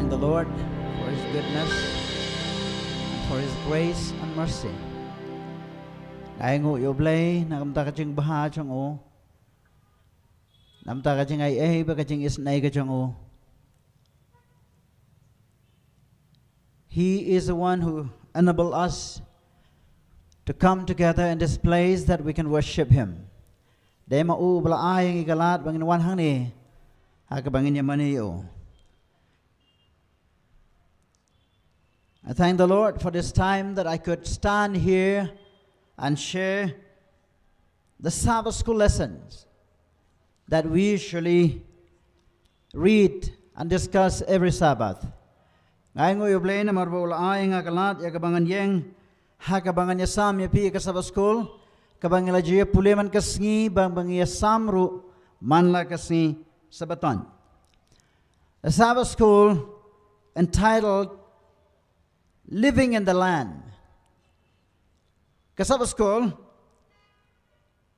thank the Lord for His goodness and for His grace and mercy. Ai ngủ yêu play na kamta kaching baha chong o. Namta kaching ai ba kaching isnay ka chong o. He is the one who enabled us to come together in this place that we can worship Him. Dema u bala ay igalat bangin wan hang ni hakabangin yamani yo. I thank the Lord for this time that I could stand here and share the Sabbath school lessons that we usually read and discuss every Sabbath. Ngay ngo yublay na marbol ay nga kalat yakabangan yeng hakabangan yasam yapi ka Sabbath school kabangila jiya puleman kasngi bang yasam ru manla kasngi sabaton. The Sabbath school entitled Living in the Land. Ka Sabbath school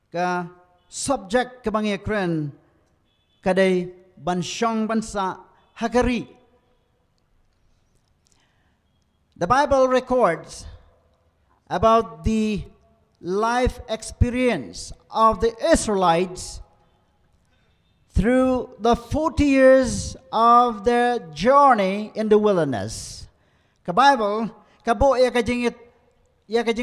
ka subject kabang yakren kaday bansyong bansa hakari. The Bible records about the life experience of the Israelites through the 40 years of their journey in the wilderness. Ka Bible kabo ya kajing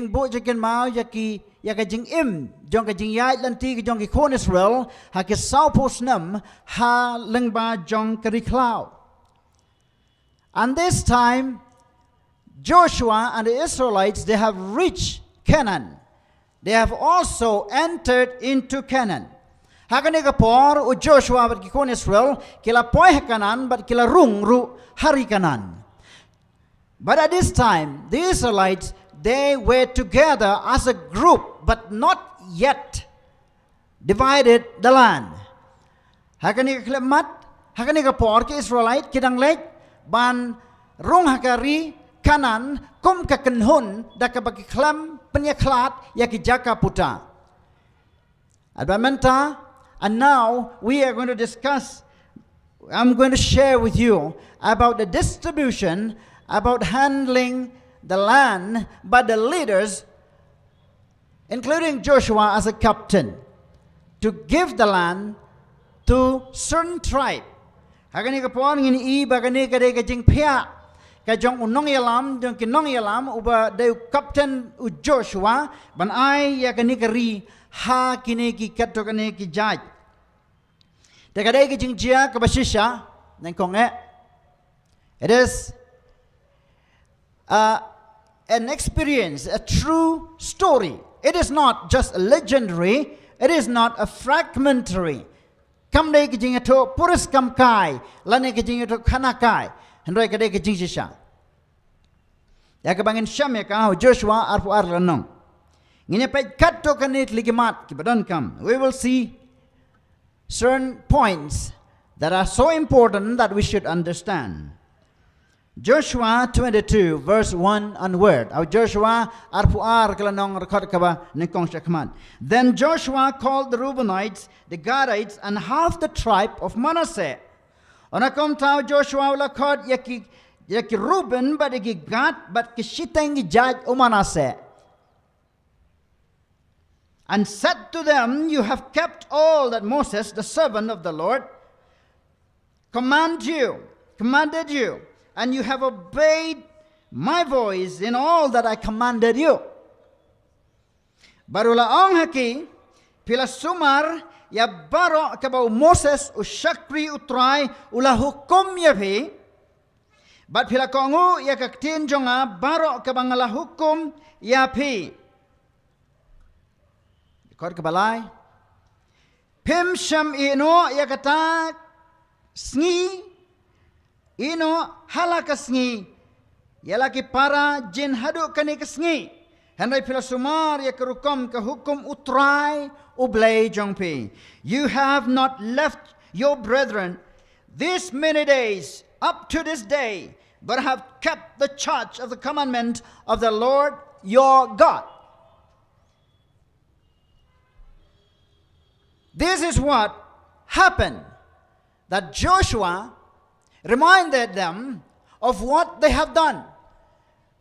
bo jikin mau ya kajing im jong kajing yai lanti jong ki kon Israel ha ki sau posnam ha lengba jong kariklau. And this time Joshua and the Israelites, they have reached Canaan. They have also entered into Canaan. Hakani kapor u Joshua bat ki kon Israel kila poi Canaan but kila rung ru hari Canaan. But at this time, the Israelites, they were together as a group, but not yet divided the land. Hakani klemat, hakani kapor ki Israelite kidang lek ban rung hakari Kanan kum kakenhun da kabagi klam penyaklat yaki jaka puta. Advamenta, and now we are going to discuss, I'm going to share with you about the distribution, about handling the land by the leaders, including Joshua as a captain, to give the land to certain tribe. Hagani kapon ngini I bagani kade kajing pia. Kajong unong yalam jong kinong yalam uba dayu captain u Joshua ban ay ya kanikari ha kiniki kato kaniki jaj. Dekadai kijing jia kabashisha nang konge. It is an experience, a true story. It is not just a legendary. It is not a fragmentary. Kam day kijing ito puris kam kai lani kijing ito kanakai. Hendrai kadai ke jingsisha. Ya kabangin Syam ya kau Joshua arfu arlanong. Ngine pay katto kanit ligimat kibadan kam. We will see certain points that are so important that we should understand. Joshua 22 verse 1 onward. Au Joshua arfu ar kalanong record kaba nengkong syakman. Then Joshua called the Reubenites, the Gadites, and half the tribe of Manasseh. Onakom tao Joshua ulakot yaki Reuben but yaki Gad but kishitang judge Manasseh. And said to them, you have kept all that Moses, the servant of the Lord, commanded you, and you have obeyed my voice in all that I commanded you. Barula ong haki pila sumar ya baro kabau Moses usyakri utrai ulah hukum ya pi. Bat pila kongu ya kaktin jonga baro kabangala hukum ya pi. Kod kabalay. Pim syam ino ya kata sngi ino halaka sngi. Ya laki para jin hadu kani kesngi. Henry pila sumar ya kerukom ke hukum utrai ublay jongpi. You have not left your brethren this many days up to this day, but have kept the charge of the commandment of the Lord your God. This is what happened, that Joshua reminded them of what they have done.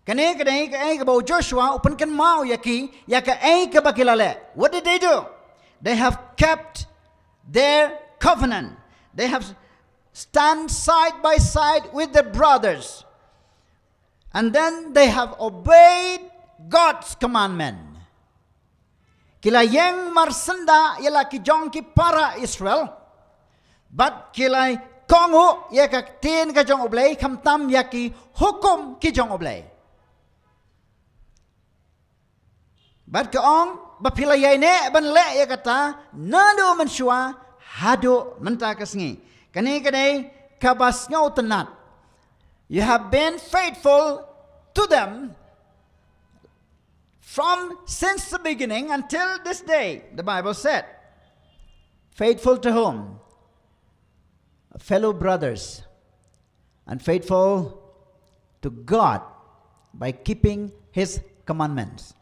Kani ka ay ka ba Joshua upan kan mau yaki ka ay ka ba kilala. What did they do? They have kept their covenant. They have stand side by side with their brothers. And then they have obeyed God's commandment. Kila yang marsenda ialah ki jong ki para Israel. But kilai kongu ya ka tin ka jong oblay kamtam ya ki hukum ki jong oblay. But kaong bapilay ne banle ya kata nado mensua hado menta kasngi. Kani kabas ngau tenat. You have been faithful to them since the beginning until this day, the Bible said. Faithful to whom? Fellow brothers. And faithful to God by keeping His commandments.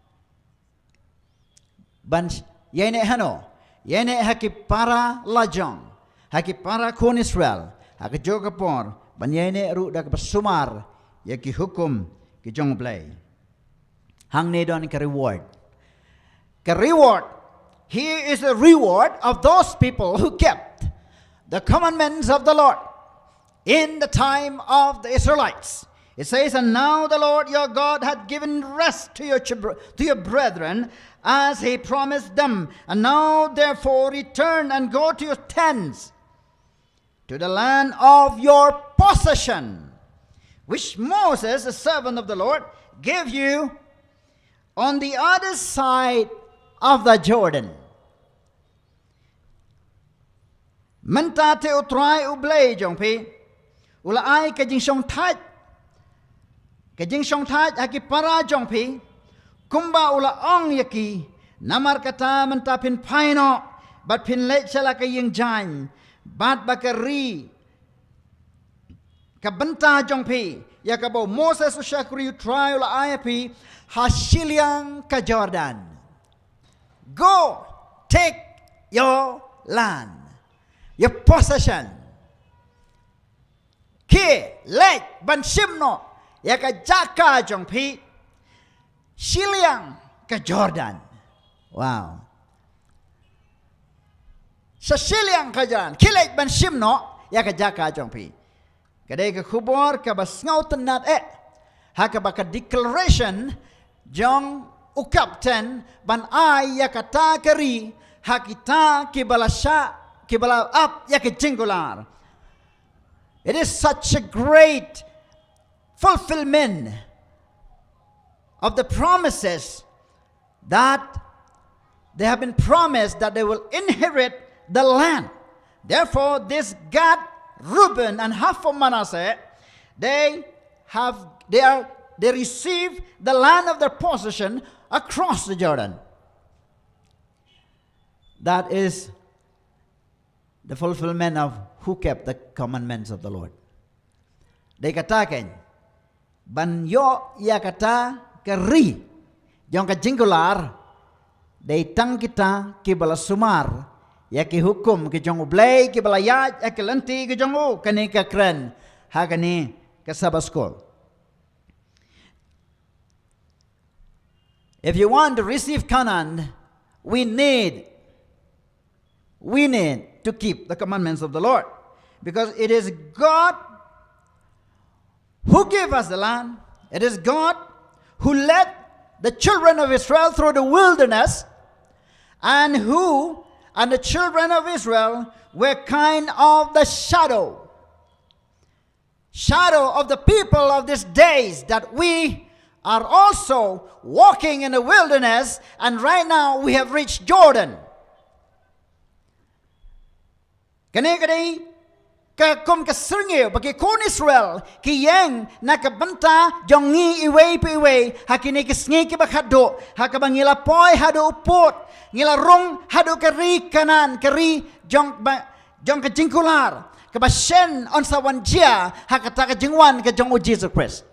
Ban yene hano, yene haki para lajong, haki para kun Israel, haki joga por, ban yene ru dak basumar, yaki hukum ki jong play. Hang ne don ka reward. Ka reward. Here is the reward of those people who kept the commandments of the Lord in the time of the Israelites. It says, and now the Lord your God had given rest to your brethren as He promised them. And now therefore return and go to your tents, to the land of your possession, which Moses, the servant of the Lord, gave you on the other side of the Jordan. Mentate utrai ublay jong pi, ula ai ka jing song thaj, ka jing song thaj haki para jong pi, kumba ula ong yaki, namar kata mentapin paino, bat pin lech sala ka ying jan, bat bakari, ka benta jong pi, ya ka bo Moses usyakuri utrai ula ai pi, hasiliang ka Jordan. Go, take your land, your possession. Ki lek ban simno ya ka jaka jong pi siliang ka Jordan. Wow. Sa siliang ka Jordan, ki lek ban simno ya ka jaka jong pi. Kadai ka kubor ka bas ngau tenat haka baka declaration jong ukapten ban ay yakata kari hakita kibalasya kibala up yakijingular. It is such a great fulfillment of the promises that they have been promised that they will inherit the land. Therefore, this Gad, Reuben, and half of Manasseh, they receive the land of their possession across the Jordan. That is the fulfillment of who kept the commandments of the Lord. They katakan, banyo ya kata keri, yang kajinggular, they tang kita kibala sumar, ya ki hukum ki jong ublay kibala yaj, ya ki lenti ki jong u kani ka kren, ha kani ka Sabbath school. If you want to receive Canaan, we need to keep the commandments of the Lord. Because it is God who gave us the land. It is God who led the children of Israel through the wilderness, and the children of Israel were kind of the shadow of the people of these days, that we are also walking in the wilderness, and right now we have reached Jordan. Kani ka kum ka sringil bagi kon Israel ki yang nakabanta jongi iway pa iway hakini kisngi ki bakhado hakabangila poy hado upot ngila rong hado kari kanan kari jong ka jingkular kabashen on sawan jia hakata ka jingwan ka jong o Jesus Christ.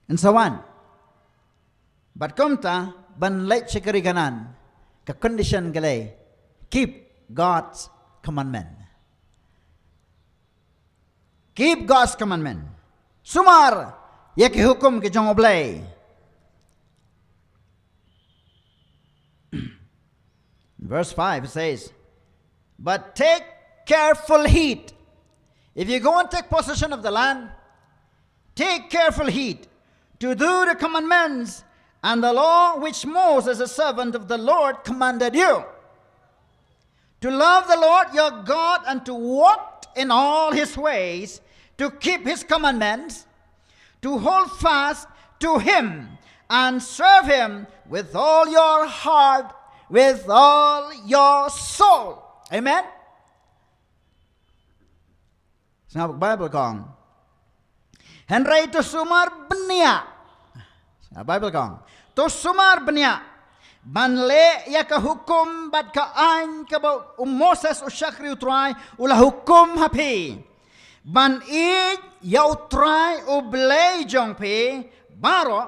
And sawan but kumta ban late shikari kanan ka condition galay keep God's commandment. keep God's commandment. Sumar yaki hukum ki jong oblay. Verse 5 says, but take careful heed. If you go and take possession of the land, take careful heed to do the commandments and the law which Moses, the servant of the Lord, commanded you. To love the Lord your God and to walk in all his ways, to keep his commandments, to hold fast to him and serve him with all your heart, with all your soul. Amen. Sa Bible kong Henry to sumar benia. Sa Bible kong to sumar benia. Banle ya ka hukum bat ka an ka ba Moses usyakri utrai ulah hukum hapi. Ban I ya utrai ublay jong pi baro.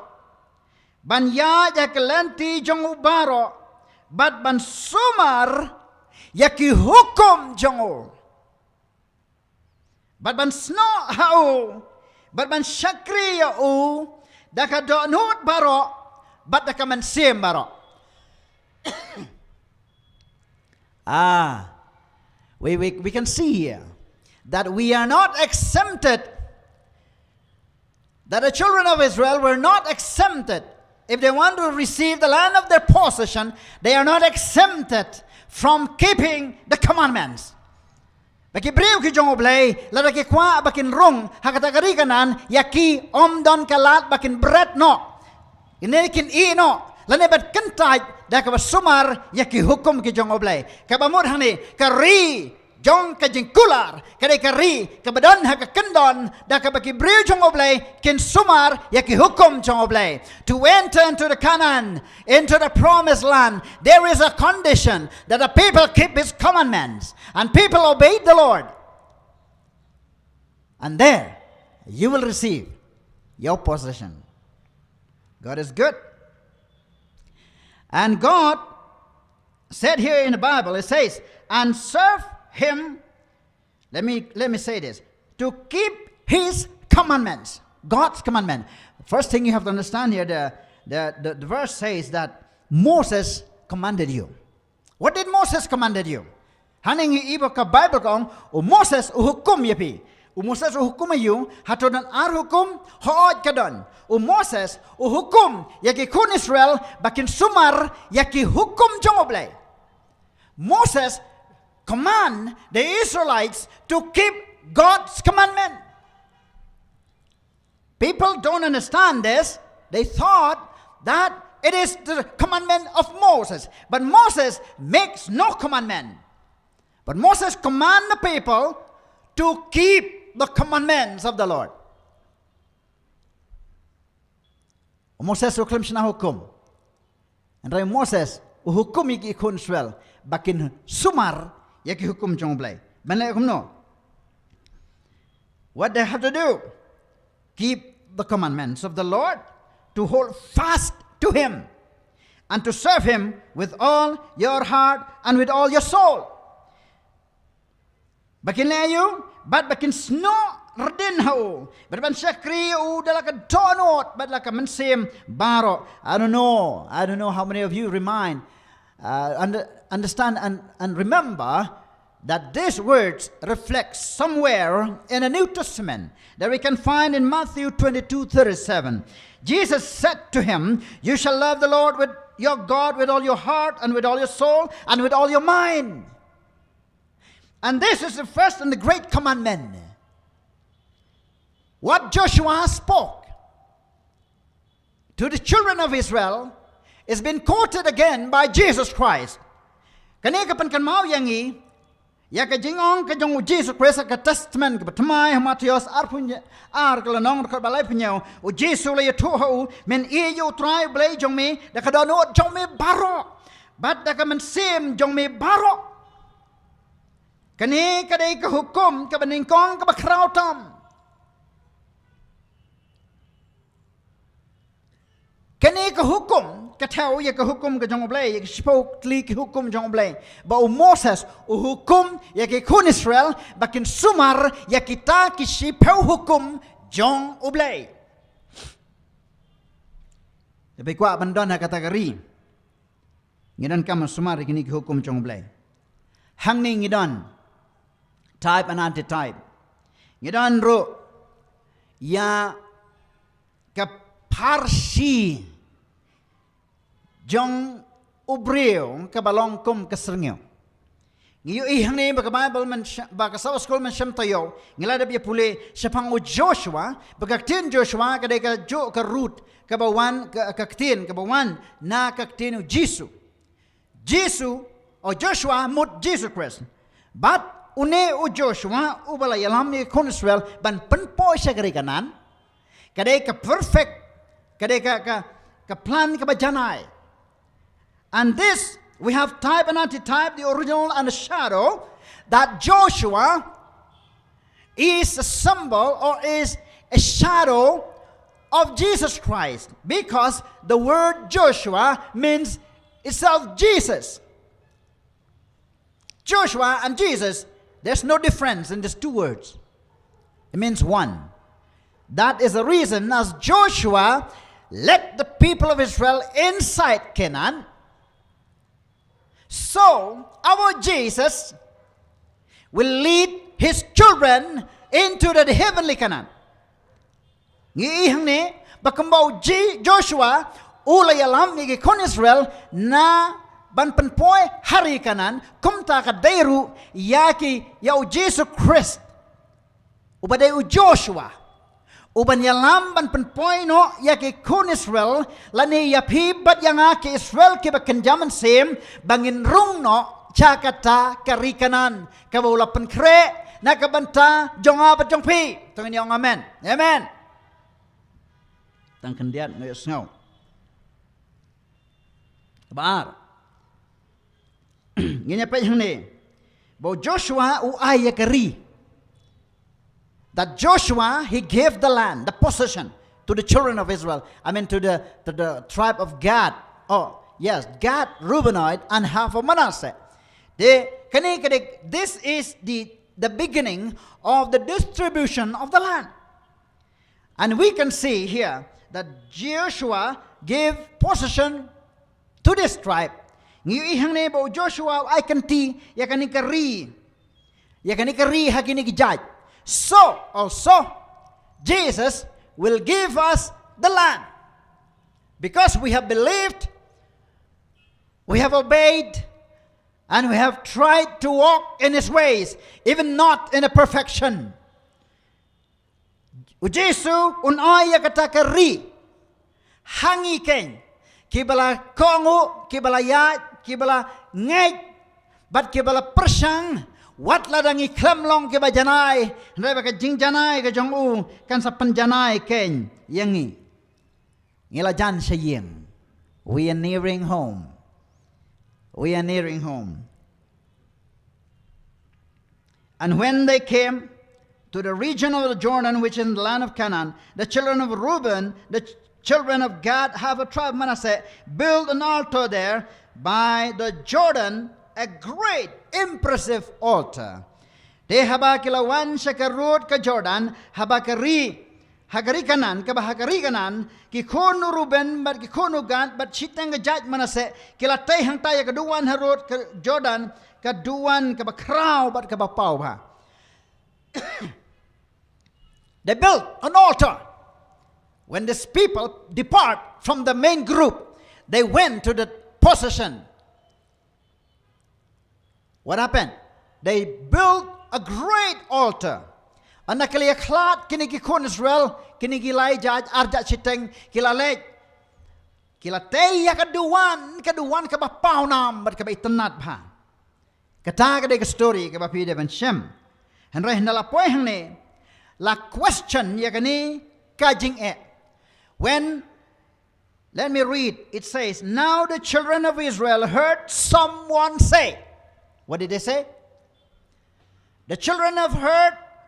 Ban ya kelenti jong ubaro. Bat ban sumar yaki hukum jongo. Bat ban sno hau. Bat ban syakri ya u. Daka donut baro. Bat daka man sim baro. We can see here that we are not exempted. That the children of Israel were not exempted. If they want to receive the land of their possession, they are not exempted from keeping the commandments. Baki brew ki jong oblay, lada ki kwa bakin rung, hakatagari kanan, yaki omdon kalat bakin bread no. Inekin I no. Lane bat kentay, daka ba sumar, yaki hukum ki jong oblay. Kabamur hani, kari, jong ka jingkular, kari kari, kabadon haka kendon, daka baki brew jong oblay, kin sumar, yaki hukum jong oblay. To enter into the Canaan, into the promised land, there is a condition that the people keep his commandments, and people obey the Lord. And there, you will receive your possession. God is good. And God said here in the Bible, it says, and serve him, let me say this, to keep his commandments, God's commandment. First thing you have to understand here, the verse says that Moses commanded you. What did Moses commanded you? Haning iba ka Bible kong, Moses uhukum yapi. Moses uhukum you, hatodan ar hukum, hood kadon. Moses uhukum, yaki kun Israel, bakin sumar, yaki hukum jongoblay. Moses command the Israelites to keep God's commandment. People don't understand this. They thought that it is the commandment of Moses. But Moses makes no commandment. But Moses command the people to keep the commandments of the Lord. Moses uklim sina hukum. And ray Moses uhukum yaki ikun Israel bakin sumar yaki hukum jongblay. Banlay hukum no. What they have to do? Keep the commandments of the Lord, to hold fast to him, and to serve him with all your heart and with all your soul. Bakin layu, but bakin sno Radin hau, berban syakri dalaka donut, badlaka mensim baro. I don't know how many of you understand and remember that these words reflect somewhere in the New Testament that we can find in Matthew 22:37. Jesus said to him, "You shall love the Lord with your God with all your heart and with all your soul and with all your mind." And this is the first and the great commandment. What Joshua spoke to the children of Israel is been quoted again by Jesus Christ. Kani kapan kan mau yangi ya ka jingong ka jong Jesus Christ ka testament ka tamai Matius arpunya kalanong ka balai punya o Jesus le tu ho men e yo try blai jong me da ka dono jong me baro bat da ka men sim jong me baro kani ka dai ka hukum ka beningkong ka bakrau tam Kani ka hukum, kataw ya ka hukum ka jong oblay, ya spoke li ka hukum jong oblay. Ba Moses hukum ya ka kun Israel, bakin sumar ya kita kisipau hukum jong oblay. Tapi kuat bandon ha kategori. Ngidan kam sumar kini ka hukum jong oblay. Hang ni ngidan type and anti-type. Ngidan ro ya ka parsi jong ubreo kabalong kum kasernyo. Ngiyo ihang ni baka Bible man baka sa school man siyam tayo. Ngilada biya puli siya pang Joshua. Bagaktin Joshua kadai ka jo ka root kabawan kaktin kabawan na kaktin Jisu. Jisu o Joshua mut Jesus Christ. But une o Joshua ubala yalam ni kon Israel ban penpo siya kadai kanan. Kadai ka perfect kadai ka plan ka bajanay. And this, we have type and anti-type, the original and the shadow, that Joshua is a symbol or is a shadow of Jesus Christ. Because the word Joshua means itself Jesus. Joshua and Jesus, there's no difference in these two words. It means one. That is the reason as Joshua led the people of Israel inside Canaan, so our Jesus will lead his children into the heavenly Canaan. Ngihang ni bakambaw Joshua ulay alam ni kon Israel na banpanpoy hari Canaan kumta ka dayru yaki yaw Jesus Christ ubaday u Joshua uban yalam banpanpoy no yaki kon Israel lani yapi bat yanga ki Israel ki bakanjaman sem bangin rung no chakata karikanan kabula pankre nakabanta jonga bat jongpi tungin yung amen amen tang kandiat no yasngaw kabar ngenya pa yung ni bo Joshua u ayakari. That Joshua, he gave the land, the possession to the children of Israel. I mean to the tribe of Gad. Oh, yes, Gad, Reubenoid, and half of Manasseh. This is the beginning of the distribution of the land. And we can see here that Joshua gave possession to this tribe. Ngihang nebo Joshua I can ti yakanikari hakinikijaj. So also Jesus will give us the land because we have believed, we have obeyed, and we have tried to walk in his ways, even not in a perfection. Ujesu unaya katakari hangi ken kibala kongu kibala ya kibala ngay but kibala persang wat ladang iklam long ke bajanai ndai ka jing janai ka jong u kan sa panjanai ken yangi ngila jan sayeng. We are nearing home. And when they came to the region of the Jordan, which is in the land of Canaan, the children of Reuben, the children of Gad, half a tribe of Manasseh, built an altar there by the Jordan, a great, impressive altar. De habakilawan sa karut ka Jordan, hagari kanan, kabahagari kanan, kikono Reuben, but kikono Gad, but sitang gajat Manasseh, kilatay hang tayo kaduan harut ka Jordan, kaduan kabakraw, but kabapaw ha. They built an altar. When these people depart from the main group, they went to the possession. What happened? They built a great altar. Anak kaliaklat kini kikon Israel kini gilai jaj arjat siteng kilalej kilatay kaduan kabapaw nam bat kabaitanat ba. Kata kadai ka story kabapi de Shem. Henry nalapoy hang ni la question yakani kajing e. When, let me read, it says, now the children of Israel heard someone say. What did they say? The children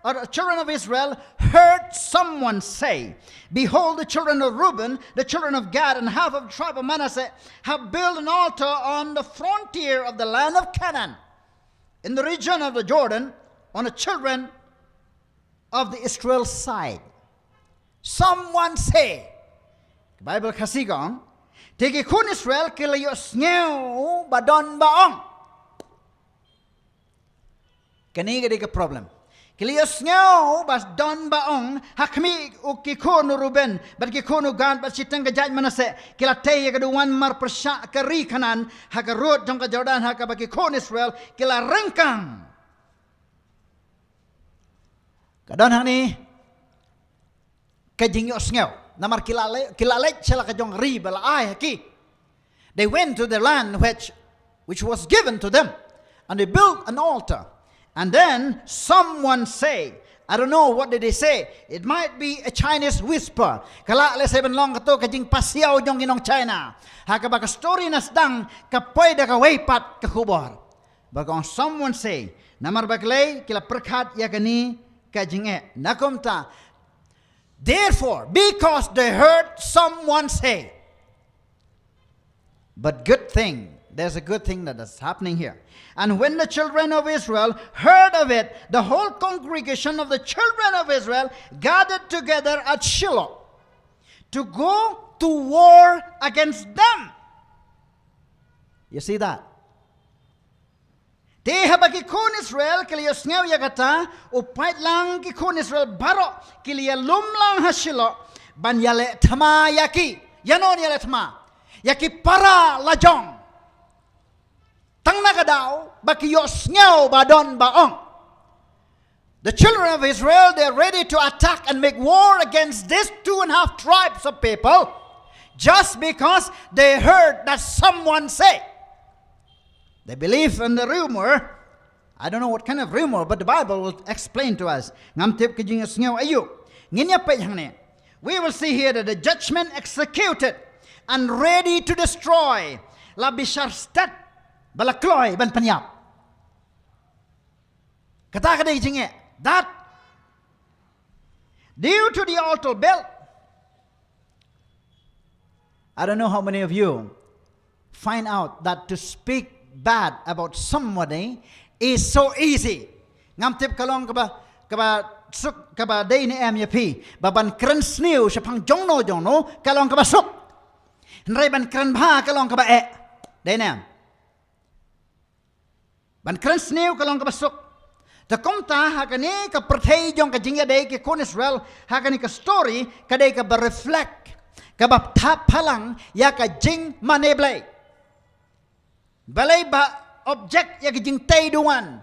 or the children of Israel heard someone say, behold, the children of Reuben, the children of Gad, and half of the tribe of Manasseh have built an altar on the frontier of the land of Canaan, in the region of the Jordan, on the children of the Israel side. Someone say, Bible kasigong, tegi kun Israel kilayo sngew badon baong. Kani gadi ka problem. Kilayo sngew bas don baong hakmi ukikonu Ruben, bat kikonu Gad, bat sitang gajaj Manase, kilatay kaduan mar persya kari kanan, hakarut jong ka Jordan hakabaki kun Israel kila rengkang. Kadon hani kajing yo sngew. Namar kilalek sila kajong ri bala ay haki. They went to the land which was given to them, and they built an altar. And then someone say, I don't know what did they say. It might be a Chinese whisper. Kala le seven long kato kajing pasiaw jong ginong China. Hakabaka story nasdang kapoy da kawaypat kakubor. Bagong someone say, namar baklay kila perkat yakani kajing nakumta. Therefore, because they heard someone say, but good thing, there's a good thing that is happening here. And when the children of Israel heard of it, the whole congregation of the children of Israel gathered together at Shiloh to go to war against them. You see that? Te habagi kun Israel kiliya sngaw yagata upait lang ki kun Israel baro kiliya lumlang hasilo banyale tama yaki yanon yale tama yaki para lajong tang nagadao baki yo sngaw badon baong. The children of Israel, they are ready to attack and make war against these 2.5 tribes of people just because they heard that someone say. They believe in the rumor. I don't know what kind of rumor, but the Bible will explain to us. We will see here that the judgment executed and ready to destroy. La bisharstat balakloy ban panyap. Kata kada ijinge that due to the altar built. I don't know how many of you find out that to speak bad about somebody is so easy. Ngam tip kalong kaba suk kaba day ni em yapi baban kran snew sapang jongno kalong kaba suk nrai ban kran bha kalong kaba day nem ban kran snew kalong kaba suk ta komta hakani ka perthei jong ka jingya day ke kon Israel hakani ka story ka day ka ba reflect ka ba thap phalang ya ka jing maneblay balay ba object ya kijing tayduan.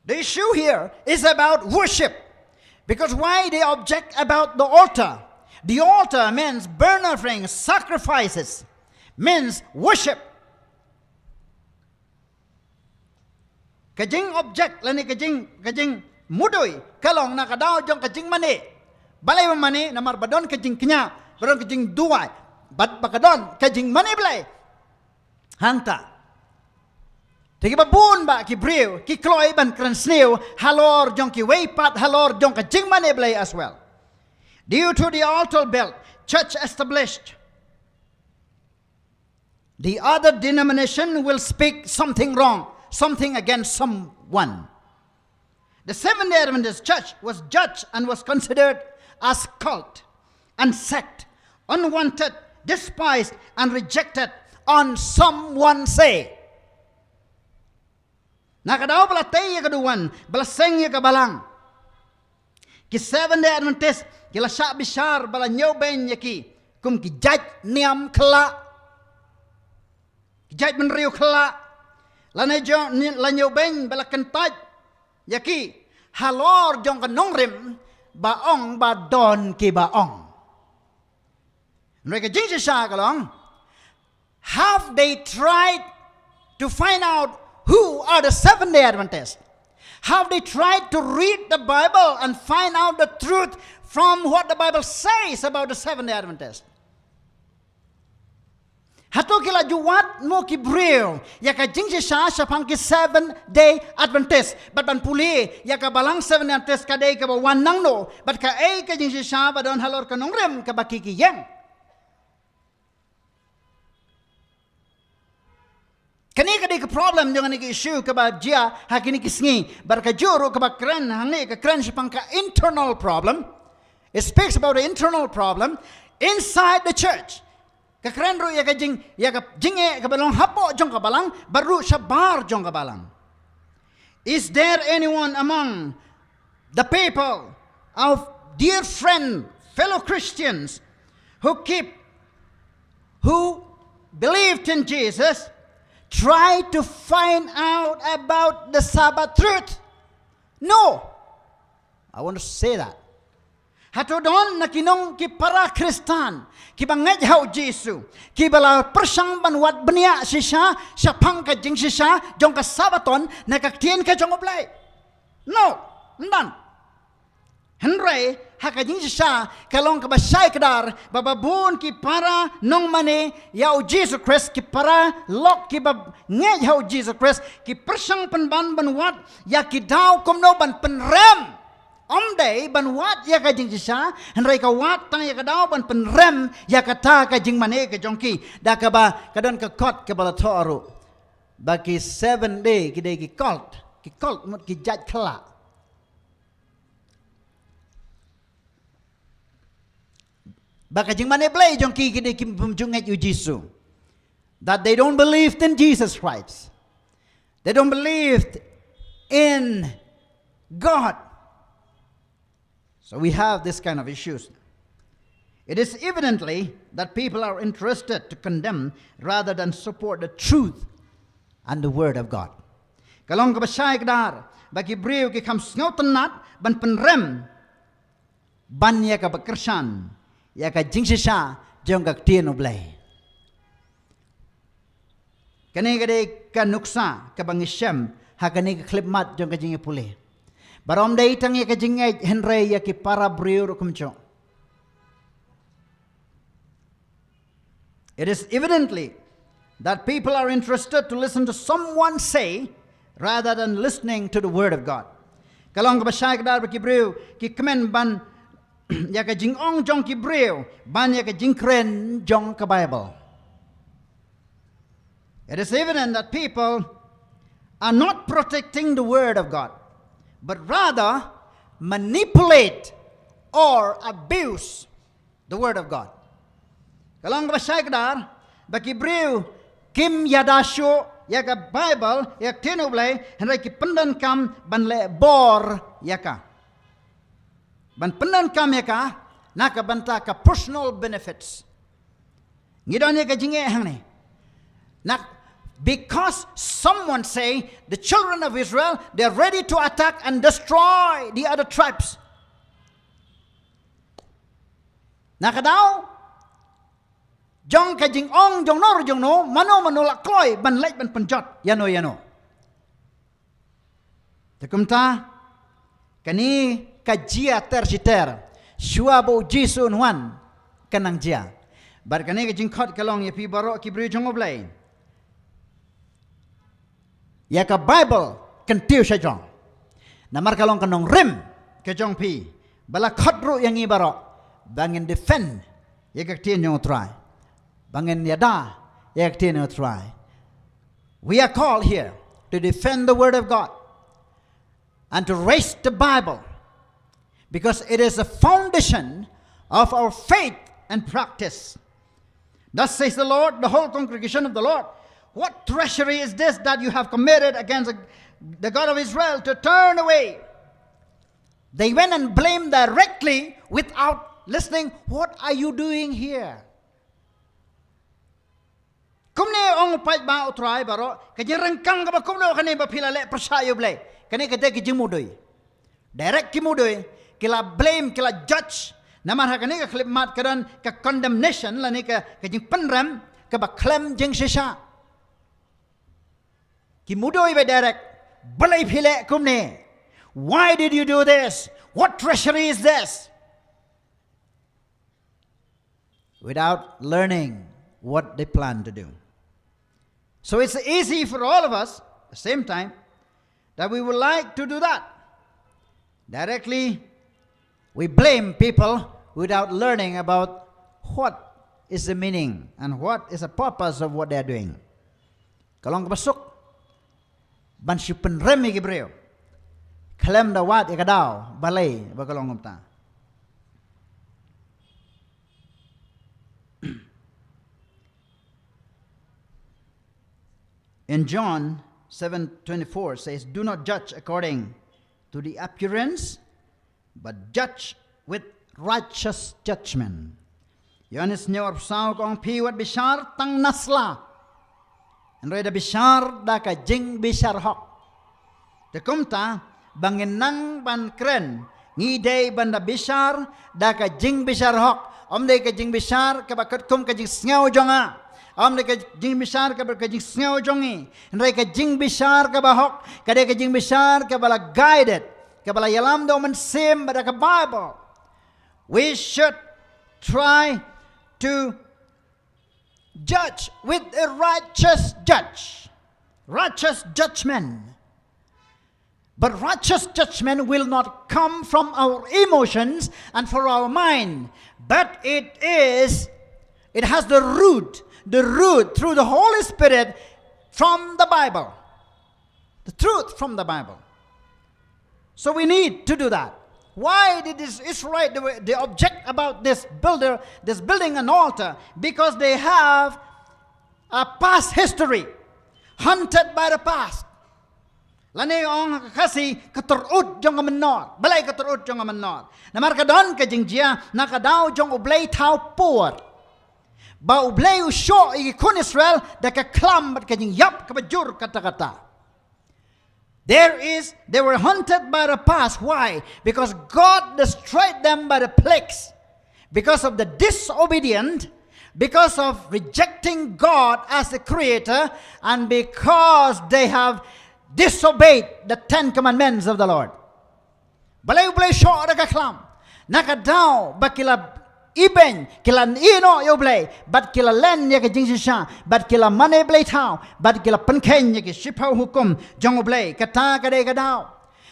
The issue here is about worship. Because why they object about the altar? The altar means burnt offerings, sacrifices, means worship. Kajing object lani kajing mudoy kalong nakadaw jong kajing mani. Balay mani namar badon kajing knya, badon kajing duway. Bat bakadon kajing mani balay. Hanta. Tegi babun ba ki brew ki kloy ban kran snew halor jong ki waypat halor jong ka jingmane blay as well. Due to the altar built, church established. The other denomination will speak something wrong, something against someone. The Seventh-day Adventist church was judged and was considered as cult and sect, unwanted, despised and rejected on someone say. Nakadaw bala tayo kaduan, bala sengya kabalang. Ki Seventh-day Adventist, kila sya bishar bala nyoben yaki, kum ki jaj niam kala. Ki jaj menriu kala. La nyoben bala kentaj yaki, halor jong kanongrim, baong badon ki baong. Mereka jing sya kalong. Have they tried to find out who are the Seventh-day Adventists? Have they tried to read the Bible and find out the truth from what the Bible says about the Seventh-day Adventists? Hato kila juat mo ki bril. Ya ka jing siya sa pang ki 7-day Adventist. But ban puli ya ka balang 7 Adventist ka day ka ba wan nang no. But ka ay ka jing siya ba don halor ka nong rem ka ba kikiyeng. Kani ka day ka problem yung ni issue ka ba dia ha kini kisngi. Bar ka juro ka ba kren hangi ka kren siya pang ka internal problem. It speaks about the internal problem inside the church. Kakren ro ya ka jinge ka balong hapo jong ka balang baru sa bar jong ka balang. Is there anyone among the people of dear friend fellow Christians who believed in Jesus try to find out about the Sabbath truth? No. I want to say that. Hatodon na kinong ki para Kristan, ki banget hau Jesu, ki bala persang banwat benia sisa, sa pangkajing sisa, jong ka Sabaton na kaktien ka jong oblay. No, ndan. Henry hakajing sisa kalong ka basay kadar bababun ki para nong mane yau Jesus Christ ki para lok ki bab nget hau Jesus Christ ki persang panban banwat ya ki daw komno ban penrem. Day banwat ya ka jing sisa henry ka wat tang ya ka daw ban penrem ya kata ka jing mane ka jongki da ka ba kadon ka kot ka bala toru bagi 7 day ki day ki colt mut ki jat khala baka jing mane play jongki ki day ki pumjunget yu Jesu that they don't believe in Jesus Christ, they don't believe in God. So we have this kind of issues. It is evidently that people are interested to condemn rather than support the truth and the word of God. Kalong ka basay kadar bagi briw ki kam snautan nat ban penrem ban ya ka bakersan ya ka jingsisa jong ka tien oblay. Kani ka de ka nuksa ka bangisem ha kani ka klipmat jong ka jingi puli. Barom day tang ya kajingay henry ya ki para briur kumcho. It is evidently that people are interested to listen to someone say rather than listening to the word of God. Kalong kabasay kadar ki briu ki kemen ban ya ka jingong jong ki briu ban ya ka jingkren jong ka Bible. It is evident that people are not protecting the word of God, but rather manipulate or abuse the word of God. Kalong basay kadar baki briu kim yadasyo yaka Bible yak tinublay henry ki pendan kam ban le bor yaka ban pendan kam yaka naka banta ka personal benefits ngidon yaka jinge hang nak. Because someone say the children of Israel, they are ready to attack and destroy the other tribes. Nakadaw, jong kajing ong jong nor jong no, mano manulak kloy ban lait ban penjot yano. Takumta kani kajia tersiter, shuabo jisun wan kanang jia. Bar kani kajing khot kalong yapi barok ki bri jong oblay. Ya ka Bible kentiu sajong. Namar kalong kanong rim ke jong pi. Bala khadru yang ibaro bangin defend ya ka tien yung try. Bangin yada ya ka tien yung try. We are called here to defend the word of God and to raise the Bible because it is the foundation of our faith and practice. Thus says the Lord, the whole congregation of the Lord. What treachery is this that you have committed against the God of Israel to turn away? They went and blamed directly without listening. What are you doing here? Kumne ong pait ba utray baro kajirangkang ka ba kumno kani ba pilale persayo blay kani kate kijimudoy direct kimudoy kila blame kila judge naman ha kani ka klipmat kadan ka condemnation lani ka kajing penram ka ba claim jing sisa kimudoy ba direct balay pile kumne. Why did you do this? What treachery is this? Without learning, what they plan to do. So it's easy for all of us, at the same time, that we would like to do that. Directly, we blame people without learning about what is the meaning and what is the purpose of what they are doing. Kalong kapasok, ban si penrem Gibreo, kalem dawat ikadaw, balay, bakalong kumta. In John 7:24 says, "Do not judge according to the appearance, but judge with righteous judgment." Yohanes nyor sao kong piwat bishar tang nasla. And reda bishar da ka jing bishar hok. Te kumta bangin nang ban kren ngidei banda bishar da ka jing bishar hok. Om de ka jing bishar ka bakut kum ka jing sngaw jonga. Om de ka jing bishar ka jing sngaw jongi. And re ka jing bishar ka bahok. Ka de ka jing bishar ka bala guided. Ka bala yalam do man sim bada ka Bible. We should try to judge with a righteous judgment. But righteous judgment will not come from our emotions and from our mind, but it has the root through the Holy Spirit from the Bible, the truth from the Bible. So we need to do that. Why did this Israelite they object about this building an altar? Because they have a past history, hunted by the past. Lani ong kasi katurud jong menor, balay katurud jong menor. Na markadon ka jingjia nakadaw jong ublay tao poor. Ba ublay usyo ikun Israel da ka klam bat ka jing yap ka bajur kata-kata. They were hunted by the past. Why? Because God destroyed them by the plagues. Because of the disobedient, because of rejecting God as the creator, and because they have disobeyed the 10 commandments of the Lord. Balay ublay syo da ka klam. Nakadaw bakila Iben kila ino yoblay, but kila len ya ke jingsisha, but kila mane blay tao, but kila Pynkhie ya ke shipau hukum jong oblay kata kade kadao.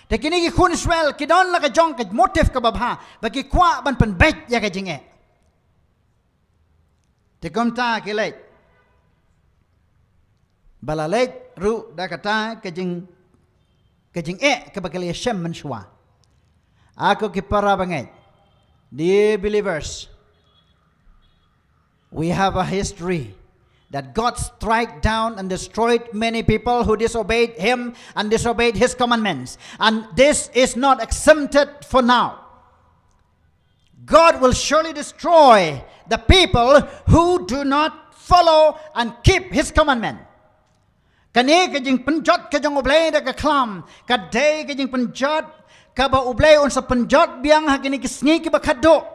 Te kini ki kun Israel kidon la ka jong ka motif ka babha, bagi kwa ban penbet ya ke jinge. Te komta kilay. Balalay ru da kata ke jing ka bakali Shem menshwa. Ako ki para bangay. Dear believers, we have a history that God struck down and destroyed many people who disobeyed Him and disobeyed His commandments. And this is not exempted for now. God will surely destroy the people who do not follow and keep His commandment. Kani ka jing penjot ka jong oblay da ka klam, ka day ka jing penjot ka ba ublay on sa penjot biang ha kini kisngi ki ba kado.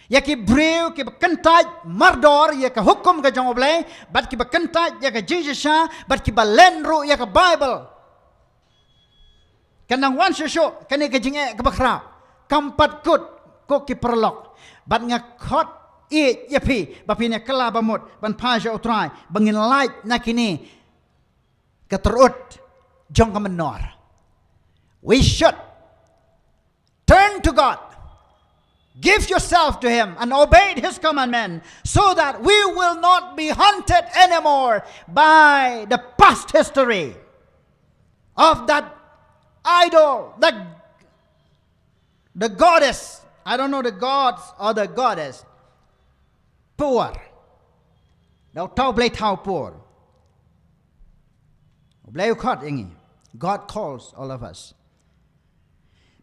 Ya ki brew ki ba kentaj mardor ya ka hukum ka jong oblay, bat ki ba kentaj ya ka jingsha, bat ki ba lenru ya ka Bible. Kanang wan shusho kani ka jing ka ba kra. Kampat kut ko ki perlok. Bat nga khot i ya pi ba pi ne kala ba mot ban pa ja utrai bangin light na kini katerut jong ka menor. We should turn to God, give yourself to Him, and obey His commandment, so that we will not be hunted anymore by the past history of that idol, the goddess. I don't know the gods or the goddess. Poor. Now tao blay tao poor. God calls all of us.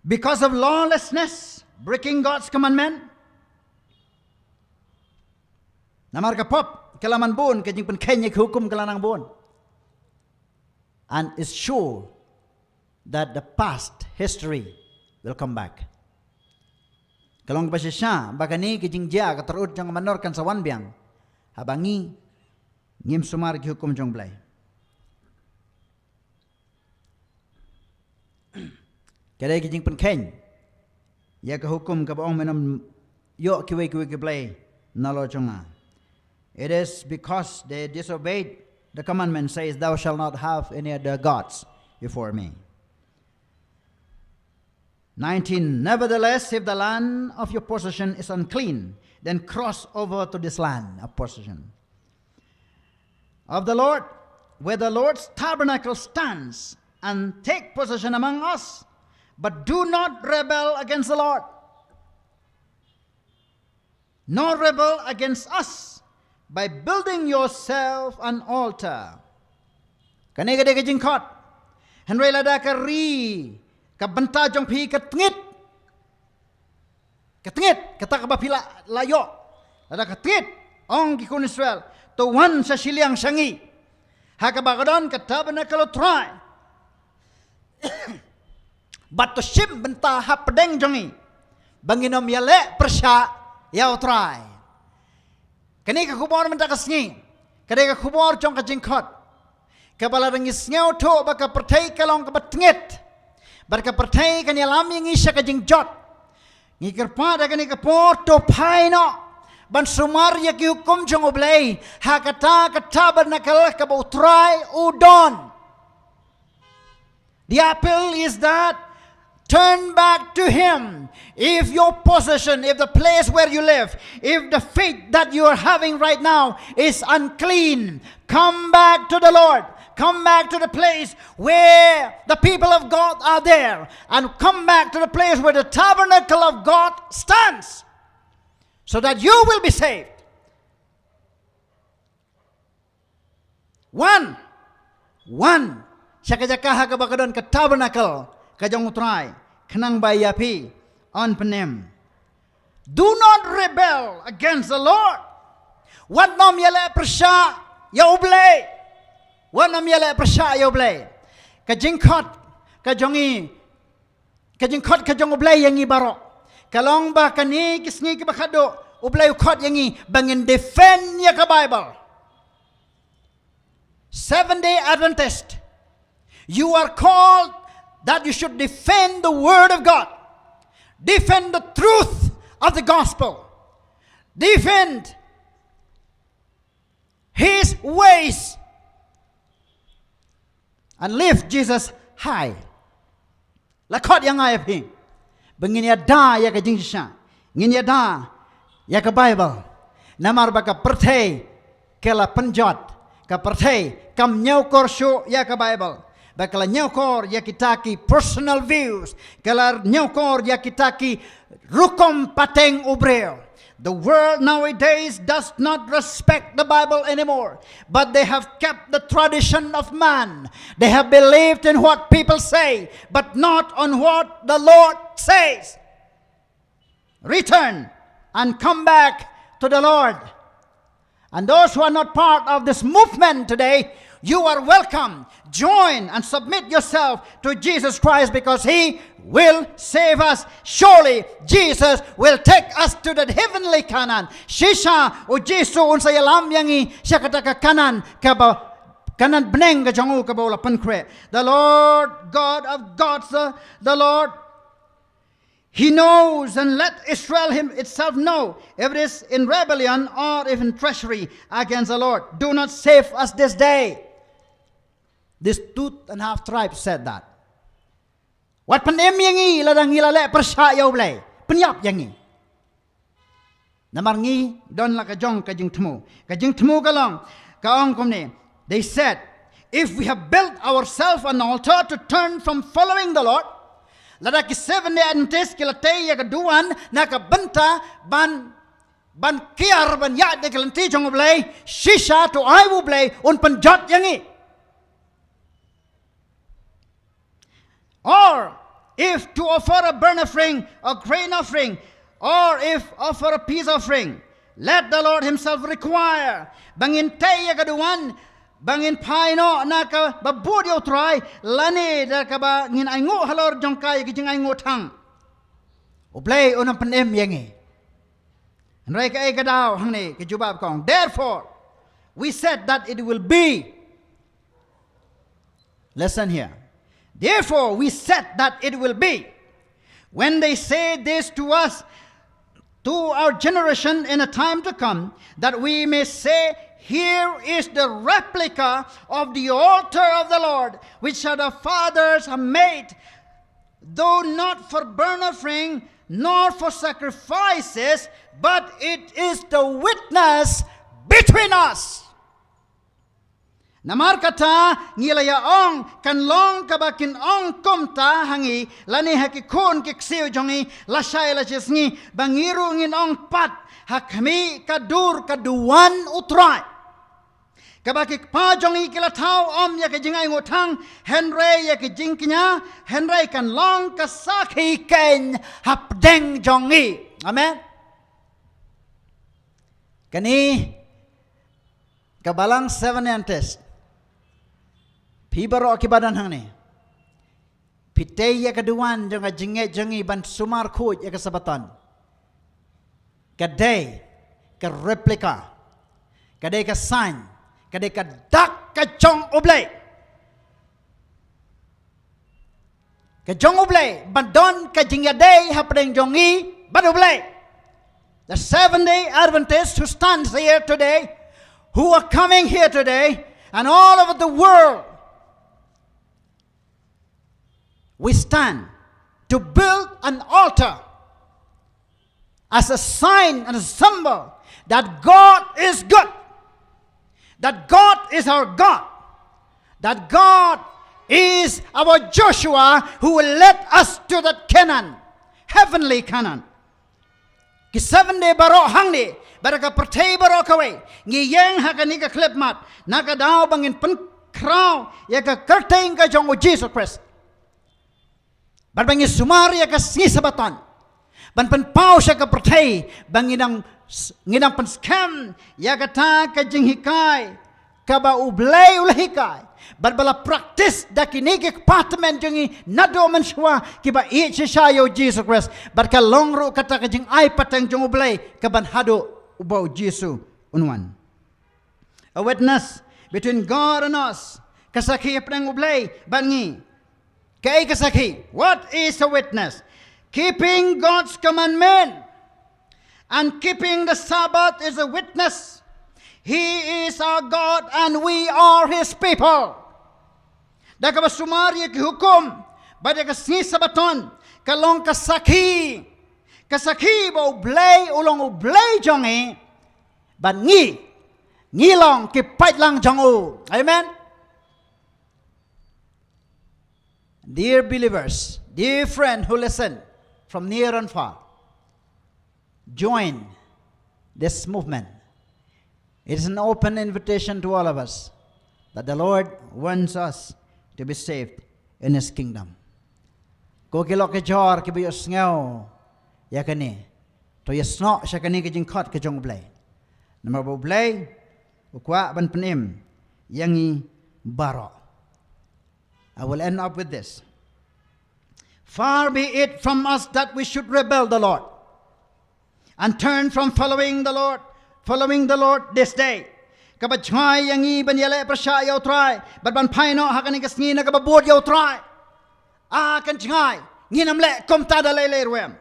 Because of lawlessness, breaking God's commandment. Namar ka pop, kalaman bon, kajing Pynkhie hukum kalanang bon. And it's sure that the past history will come back. Kalong ba siya, baka ni kajing dia katerud jang manor kan sa wanbiang, habangi ngim sumar ki hukum jong blay. Kada kijing Pynkhie ya ka hukum ka baong menam yo kiwe ki blay nalo chonga It is because they disobeyed the commandment says, thou shalt not have any other gods before me. 19. Nevertheless, if the land of your possession is unclean, then cross over to this land of possession of the Lord, where the Lord's tabernacle stands, and take possession among us, but do not rebel against the Lord, nor rebel against us by building yourself an altar. Kani ka de jingkot, henry lada ka ri ka banta jong pi ka tngit kata ka bapila layo lada ka tngit ong ki kun Israel to one sa siliang sangi hakabakadon ka tabernacle try but to shim benta hapdeng jongi banginom yale persya yaw try kani ka kubor man ta kasngi kani ka kubor jong ka jingkot kabala rangis ngau to baka pertai kalong ka batngit barka pertai kan yalam yang isya ka jingjot ngikir pada kani ka porto paino ban sumar ya ki hukum jong oblay hakata ka tabernacle ka bautrai udon. The appeal is that turn back to Him. If your possession, if the place where you live, if the faith that you are having right now is unclean, come back to the Lord. Come back to the place where the people of God are there. And come back to the place where the tabernacle of God stands. So that you will be saved. One. Syakajakaha kabakadon ka tabernacle. Kajong utray. Kanang bayapi. On penem. Do not rebel against the Lord. What nom yale persya ya ublay. What nom yale persya ya ublay. Kajingkot kajong ublay yang ibarok. Kalong ba kani kisngi ki bakado ublay ukot yang i bangin defend ya ka Bible. 7-day Adventist. You are called that you should defend the Word of God. Defend the truth of the gospel. Defend His ways. And lift Jesus high. Lakot yang ayap hi. Bengin ya da ya ka jingsha. Ngin ya da ya ka Bible. Namar baka pertay kela penjot. Ka pertay kam nyau korsyo ya ka Bible. Bakala nyokor ya kitaki personal views. Kala nyokor ya kitaki rukom pateng ubreo. The world nowadays does not respect the Bible anymore. But they have kept the tradition of man. They have believed in what people say, but not on what the Lord says. Return and come back to the Lord. And those who are not part of this movement today, you are welcome. Join and submit yourself to Jesus Christ because He will save us. Surely Jesus will take us to the heavenly Canaan. Shisha o Jesu unsa yalam yangi siya kataka kanan kaba kanan beneng ka jangu ka bola Pynkhie. The Lord God of gods, the Lord, He knows, and let Israel itself know if it is in rebellion or if in treachery against the Lord. Do not save us this day. This 2.5 tribes said that. What panem yangi ladang ilale persya yaw blay. Penyap yangi. Namarngi don la kajong kajing temu. Kajing temu kalong kaong kumni. They said, if we have built ourselves an altar to turn from following the Lord, ladaki 7-day Adventist kilatay ya kaduan nakabenta ban kiar ban ya de kalanti jong blay shisha to I will blay un panjat yangi. Or if to offer a burnt offering, a grain offering, or if offer a peace offering, let the Lord Himself require. Bangin tay kaduan, bangin paino na ka babud yo try, lani da ka ba ngin ay ngo halor jong kay kijing ay ngo tang. Ublay unang panem yangi. Nray ka ay kadaw hangni kijubab kong. Therefore, we said that it will be. Listen here. Therefore, we said that it will be. When they say this to us, to our generation in a time to come, that we may say, here is the replica of the altar of the Lord, which our fathers have made, though not for burnt offering, nor for sacrifices, but it is the witness between us. Namar kata ngilaya ong kan long kabakin ong kumta hangi lani hakikun kiksiu jongi lasay lasisngi bangiru ngin ong pat hakmi kadur kaduan utray kabakik pa jongi kilatau om ya kajingay ngutang henry ya kajingknya henry kan long kasaki ken hapdeng jongi. Amen. Kani kabalang 7 antes Pibaro akibadan hang ni. Pitay ya kaduan jang jinget jangi ban sumar kuj ya kasabatan. Kadai ka replika. Kadai ka sign. Kadai ka dak ka jong oblay. Ka jong oblay bandon ka jingadai hapdeng jongi ban oblay. The 7-day Adventists who stands here today, who are coming here today, and all over the world, we stand to build an altar as a sign and a symbol that God is good, that God is our God, that God is our Joshua who will lead us to that Canaan, heavenly Canaan. Ki 7-day baro hangni baraka pertay baro kaway ngiyeng hakani ka klip mat nakadaw bangin pen kraw ya ka kerteng ka jong o Jesus Christ. Barbangin sumari ya ka singisabatan. Ban penpau siya ka pertay banginang pen scam ya ka ta ka jinghikai ka ba ublay ulahikay. Barbala practice da kinigik patmen jungi nado man siya kiba ichi siya Jesus Christ. Barka longro kata ka jing ay patang jung ublay kaban hado ubaw Jesus unwan. A witness between God and us. Kasaki apnang ublay bangi. Kay kasaki. What is a witness? Keeping God's commandment and keeping the Sabbath is a witness. He is our God and we are His people. Daka basumari ki hukum, bada ka sabaton, kalong kasaki ba ublay ulong ublay jongi, ban ngilong ki pait lang jongu. Amen. Dear believers, dear friend who listen from near and far, join this movement. It is an open invitation to all of us that the Lord wants us to be saved in His kingdom. Ko kilok ke jor ke bios ngau ya kani to yesno sya kani ke jingkot ke jong blay. Nama bo blay ukwa ban penim yangi baro. I will end up with this. Far be it from us that we should rebel the Lord and turn from following the Lord this day. Kabachai yangi ban yale prasya yaw try, but ban paino hakani kasni na kababod yaw try. Kan chai nginam le komtada le ruem.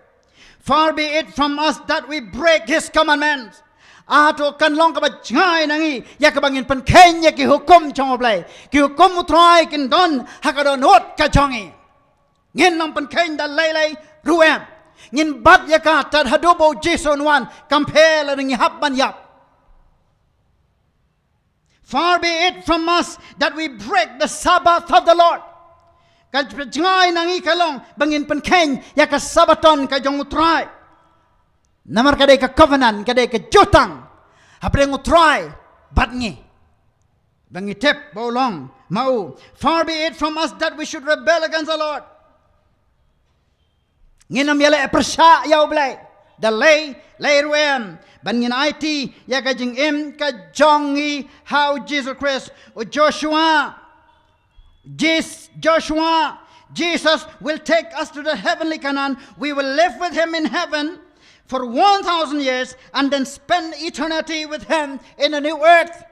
Far be it from us that we break His commandments. Ato kan long kabachai nangi yakabangin pan kenya ki hukum chongoblay ki hukum utray kin don hakadon hot kachongi. Ngin nang pan kenya le ruem. Ngin bat yakat tad hadobo Jason wan kampela ng hap man yap. Far be it from us that we break the Sabbath of the Lord. Kajngay nang ikalong bangin penken ya ka sabaton ka jong utray. Namar kadai ka covenant kadai ka jutang. Hapreng utray batngi. Bangi tep bolong mau. Far be it from us that we should rebel against the Lord. Nginam yale persya yaw blay. The lay ruem. Bangin IT ya ka jing im ka jongi how Jesus Christ o Joshua Jesus will take us to the heavenly Canaan. We will live with Him in heaven for 1,000 years and then spend eternity with Him in a new earth.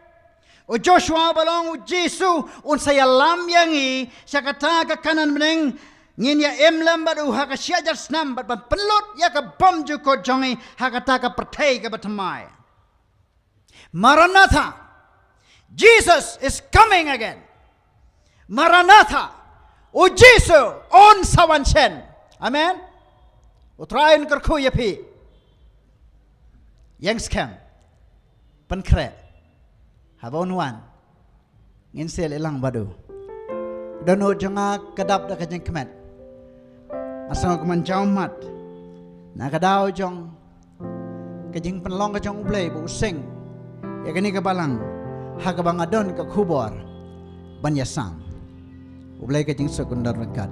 O Joshua balong o Jesus un saya lam yangi siya kata ka kanan meneng Ngin ya emlam badu haka syajar snam bat pelut ya ka bom juko jongi haka taka pertai ka batamai. Maranatha, Jesus is coming again. Maranatha, o Jesu on sawan sen. Amen. Utrain kerku ya pi. Yang scam, penkret, habon wan, ngin sel ilang badu. Dono jonga kedap dak jeng kemet. Asal kuman jaumat, nak kadau jong, kejing penlong kejong ublay bu sing, ya kini kebalang, hak bangadon ke kubor, banyasang, ublay kejing sekundar rekat.